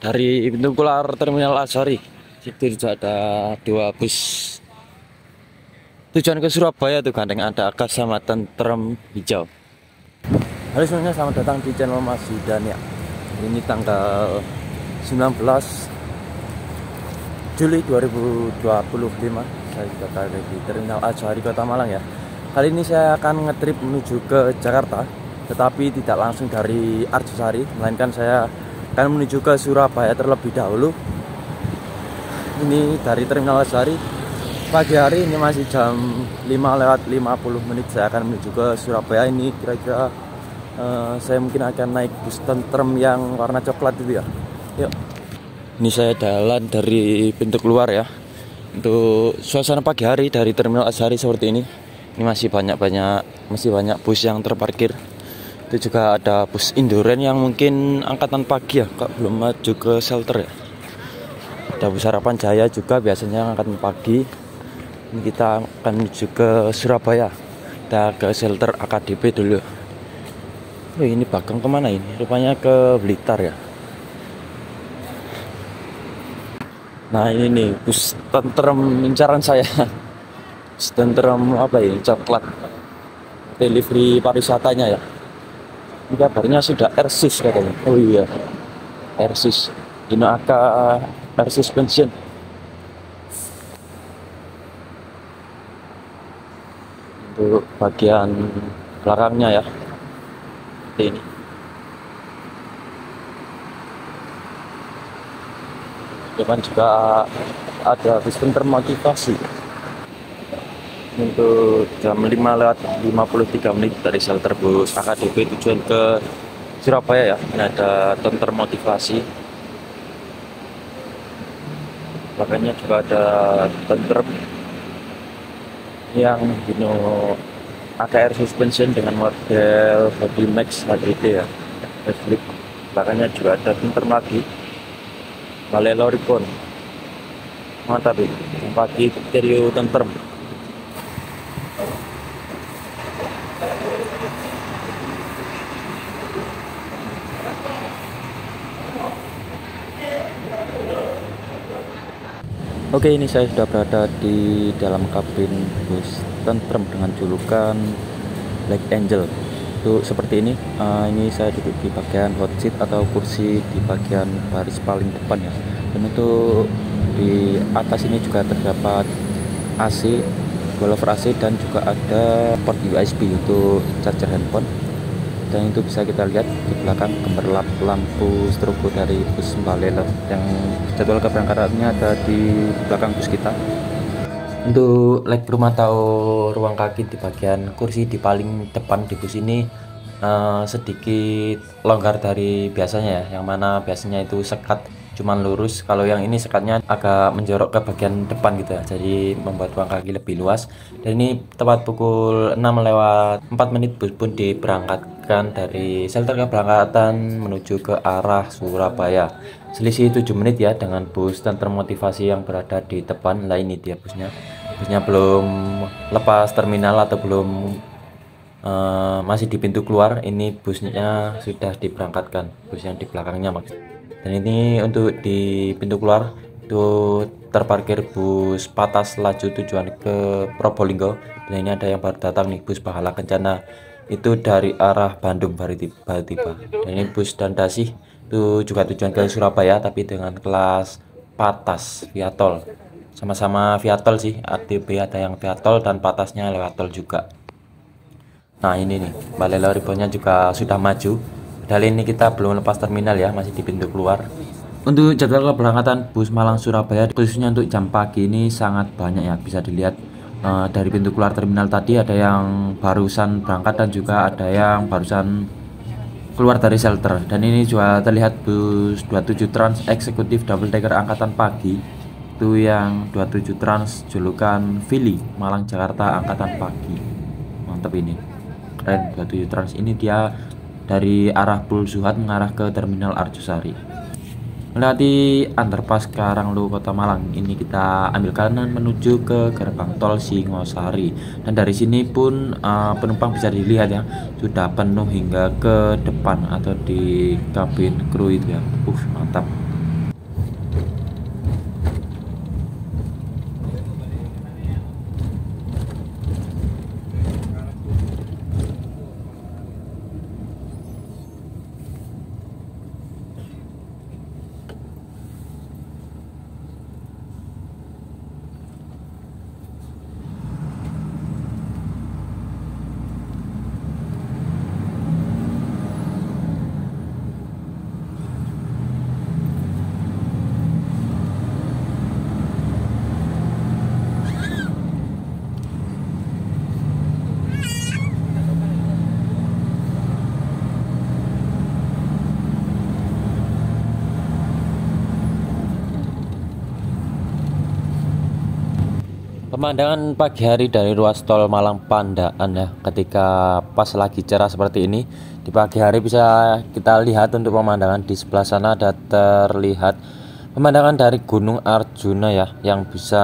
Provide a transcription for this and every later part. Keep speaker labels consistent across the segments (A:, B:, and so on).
A: dari pintu keluar Terminal Asari. Situ juga ada 2 bus tujuan ke Surabaya tuh gandeng, ada Akas sama Tentrem Hijau. Halo semuanya, selamat datang di channel Mas Yudan ya. Ini tanggal 19 Juli 2025. Saya juga berada di Terminal Asari Kota Malang ya. Kali ini saya akan ngetrip menuju ke Jakarta, tetapi tidak langsung dari Arjosari, melainkan saya akan menuju ke Surabaya terlebih dahulu. Ini dari Terminal Asari. Pagi hari ini masih jam 5:50, saya akan menuju ke Surabaya. Ini kira-kira saya mungkin akan naik bus Tentrem yang warna coklat itu ya. Yuk. Ini saya jalan dari pintu keluar ya. Untuk suasana pagi hari dari Terminal Asari seperti ini. Ini masih banyak bus yang terparkir. Itu juga ada bus Induren yang mungkin angkatan pagi ya, kok belum maju ke shelter ya. Ada bus Harapan Jaya juga biasanya angkatan pagi. Ini kita akan menuju ke Surabaya. Kita ke shelter AKDP dulu. Oh, ini Bagong kemana ini? Rupanya ke Blitar ya. Nah ini nih bus Tentrem incaran saya. Bus Tentrem apa ya? Coklat. Delivery pariwisatanya ya. Ini kabarnya sudah Airsus katanya. Oh iya, Airsus. Dino Aka Airsus pensiun. Untuk bagian belakangnya ya. Seperti ini. Depan juga ada bus termotivasi. Untuk jam 5:53 dari shelter bus AKDP tujuan ke Surabaya ya. Ini ada Tentrem motivasi. Makanya juga ada Tentrem yang Dino AKR suspension dengan model body max HDD ya. Makanya juga ada Tentrem lagi. Balelo Ripon. Mantap ya. Pagi stereo Tentrem. Oke, ini saya sudah berada di dalam kabin bus Tentrem dengan julukan Black Angel. Itu seperti ini. Ini saya duduk di bagian hot seat atau kursi di bagian baris paling depan ya. Dan untuk di atas ini juga terdapat AC, blower AC, dan juga ada port USB untuk charger handphone. Dan itu bisa kita lihat di belakang gemerlap lampu strobo dari bus Balelo yang jadwal keberangkatannya ada di belakang bus kita. Untuk legroom atau ruang kaki di bagian kursi di paling depan di bus ini sedikit longgar dari biasanya ya, yang mana biasanya itu sekat cuman lurus, kalau yang ini sekatnya agak menjorok ke bagian depan gitu ya, jadi membuat ruang kaki lebih luas. Dan ini tepat pukul 6:04 bus pun diberangkatkan dari shelter keberangkatan menuju ke arah Surabaya. Selisih 7 menit ya dengan bus Tentrem motivasi yang berada di depan. Lah ini dia busnya belum lepas terminal atau belum masih di pintu keluar. Ini busnya sudah diberangkatkan, bus yang di belakangnya maksudnya. Dan ini untuk di pintu keluar itu terparkir bus Patas laju tujuan ke Probolinggo. Dan ini ada yang baru datang nih, bus Pahala Kencana itu dari arah Bandung baru tiba. Dan ini bus Dandasih itu juga tujuan ke Surabaya tapi dengan kelas Patas via tol. Sama-sama via tol sih, ATB ada yang via tol dan Patasnya lewat tol juga. Nah ini nih, Balelo Ribbonnya juga sudah maju. Padahal ini kita belum lepas terminal ya, masih di pintu keluar. Untuk jadwal keberangkatan bus Malang Surabaya khususnya untuk jam pagi ini sangat banyak ya. Bisa dilihat dari pintu keluar terminal tadi ada yang barusan berangkat dan juga ada yang barusan keluar dari shelter. Dan ini juga terlihat bus 27 Trans Eksekutif Double Decker angkatan pagi. Itu yang 27 Trans julukan Philly Malang Jakarta angkatan pagi. Mantap ini. Keren, 27 Trans ini dia dari arah Pul Zuhad mengarah ke Terminal Arjosari. Melewati underpass Karanglo Kota Malang, ini kita ambil kanan menuju ke gerbang tol Singosari. Dan dari sini pun penumpang bisa dilihat ya, sudah penuh hingga ke depan atau di kabin kru itu ya. Mantap. Pemandangan pagi hari dari ruas tol Malang Pandaan ya, ketika pas lagi cerah seperti ini di pagi hari bisa kita lihat untuk pemandangan di sebelah sana ada terlihat pemandangan dari Gunung Arjuna ya, yang bisa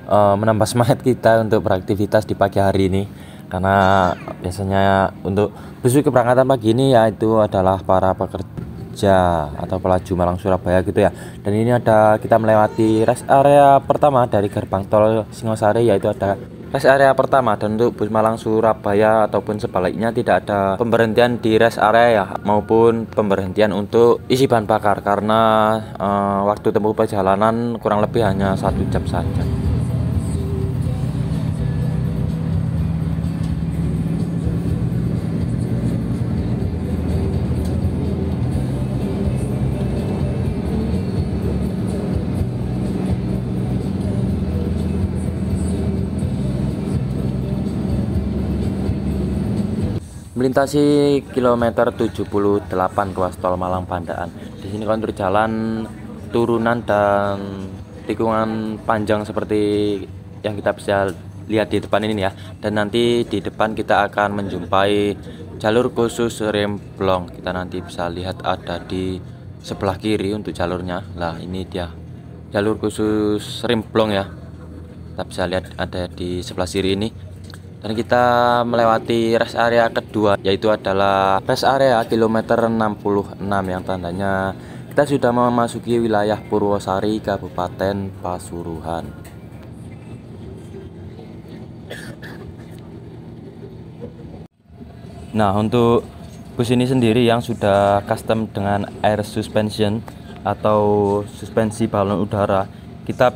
A: menambah semangat kita untuk beraktivitas di pagi hari ini. Karena biasanya untuk bus keberangkatan pagi ini yaitu adalah para pekerja atau pelaju Malang Surabaya gitu ya. Dan ini ada kita melewati rest area pertama dari gerbang tol Singosari, yaitu ada rest area pertama. Dan untuk bus Malang Surabaya ataupun sebaliknya tidak ada pemberhentian di rest area ya, maupun pemberhentian untuk isi bahan bakar, karena waktu tempuh perjalanan kurang lebih hanya 1 jam saja. Melintasi kilometer 78 ruas tol Malang Pandaan. Di sini kontur jalan turunan dan tikungan panjang seperti yang kita bisa lihat di depan ini ya. Dan nanti di depan kita akan menjumpai jalur khusus remblong. Kita nanti bisa lihat ada di sebelah kiri untuk jalurnya. Lah, ini dia jalur khusus remblong ya. Kita bisa lihat ada di sebelah kiri ini. Dan kita melewati rest area kedua, yaitu adalah rest area kilometer 66 yang tandanya kita sudah memasuki wilayah Purwosari, Kabupaten Pasuruan. Nah, untuk bus ini sendiri yang sudah custom dengan air suspension atau suspensi balon udara, kita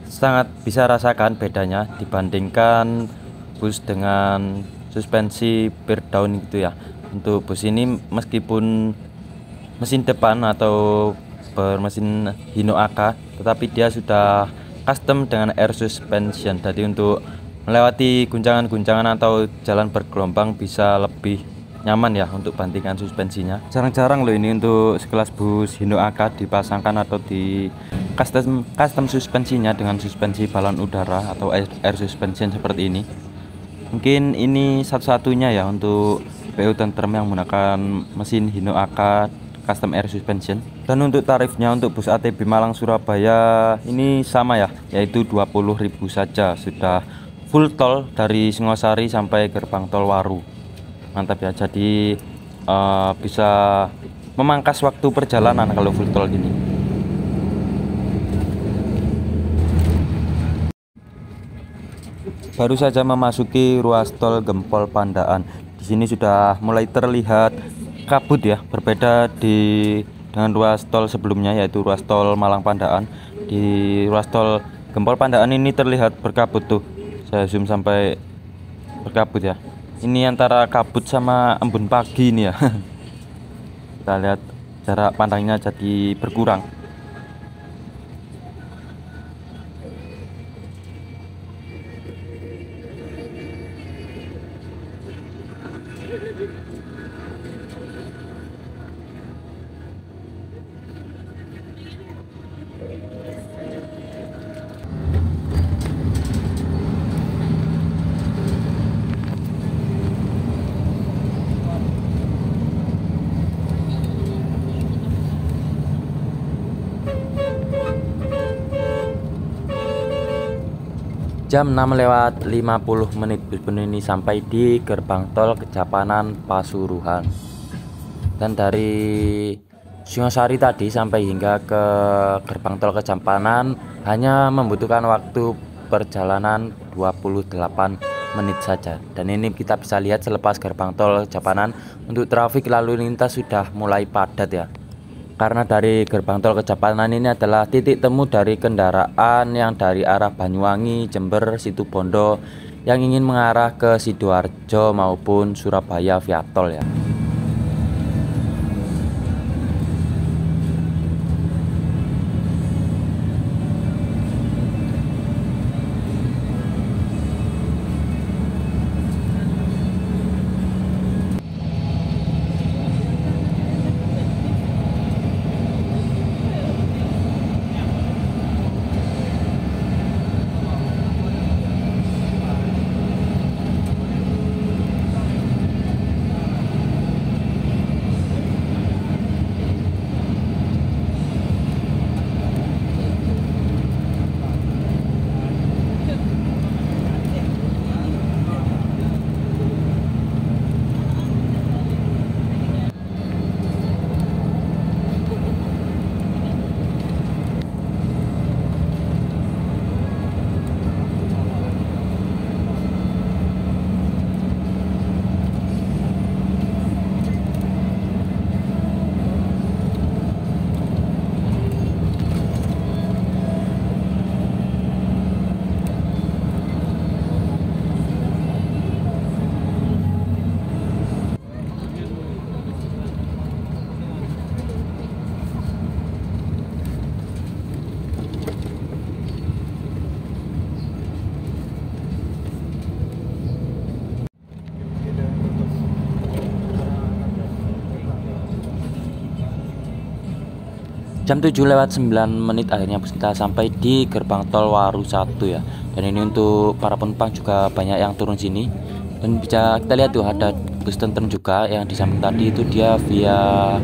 A: sangat bisa rasakan bedanya dibandingkan bus dengan suspensi pure down gitu ya. Untuk bus ini meskipun mesin depan atau bermesin Hino AK, tetapi dia sudah custom dengan air suspension. Jadi untuk melewati guncangan-guncangan atau jalan bergelombang bisa lebih nyaman ya untuk bandingkan suspensinya. Jarang-jarang loh ini untuk sekelas bus Hino AK dipasangkan atau di custom suspensinya dengan suspensi balon udara atau air suspension seperti ini. Mungkin ini satu-satunya ya untuk PU Tentrem yang menggunakan mesin Hino AK custom air suspension. Dan untuk tarifnya untuk bus ATB Malang Surabaya ini sama ya, yaitu 20.000 saja, sudah full tol dari Singosari sampai gerbang tol Waru. Mantap ya, jadi bisa memangkas waktu perjalanan kalau full tol gini. Baru saja memasuki ruas tol Gempol Pandaan. Di sini sudah mulai terlihat kabut ya, berbeda dengan ruas tol sebelumnya yaitu ruas tol Malang Pandaan. Di ruas tol Gempol Pandaan ini terlihat berkabut tuh. Saya zoom sampai berkabut ya. Ini antara kabut sama embun pagi ini ya. Kita lihat jarak pandangnya jadi berkurang. Jam 6:50 bus ini sampai di gerbang tol Kejapanan Pasuruan. Dan dari Singosari tadi sampai hingga ke gerbang tol Kejapanan hanya membutuhkan waktu perjalanan 28 menit saja. Dan ini kita bisa lihat selepas gerbang tol Kejapanan untuk trafik lalu lintas sudah mulai padat ya. Karena dari gerbang tol Kejapanan ini adalah titik temu dari kendaraan yang dari arah Banyuwangi, Jember, Situbondo yang ingin mengarah ke Sidoarjo maupun Surabaya via tol ya. Jam 7:09 akhirnya kita sampai di gerbang tol Waru 1 ya. Dan ini untuk para penumpang juga banyak yang turun sini. Dan bisa kita lihat tuh ada bus tentrem juga yang di samping tadi itu dia via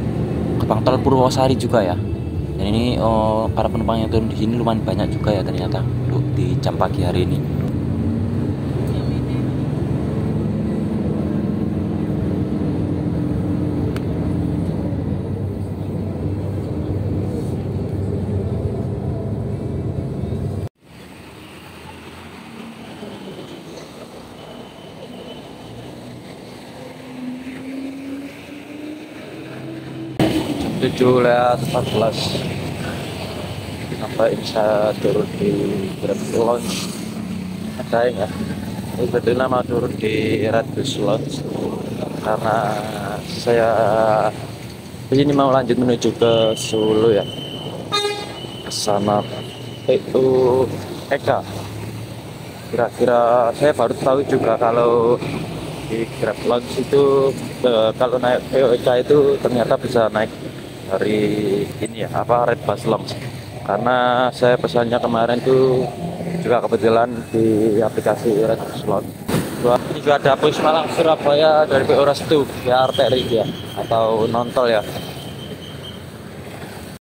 A: gerbang tol Purwosari juga ya. Dan ini para penumpang yang turun di sini lumayan banyak juga ya ternyata untuk di jam pagi hari ini. Jam 7:14 sampai bisa turun di Grab Lounge. Sayang ya, ini kebetulan mau turun di Red Bus Lounge karena saya di sini mau lanjut menuju ke Solo ya, ke sana itu Eka. Kira-kira saya baru tahu juga kalau di Grab Lounge itu kalau naik POK itu ternyata bisa naik dari ini ya Red Bus Lounge, karena saya pesannya kemarin tuh juga kebetulan di aplikasi Red Bus Lounge. Ini juga ada bus Malang Surabaya dari PO Restu ya, arteri ya atau non tol ya.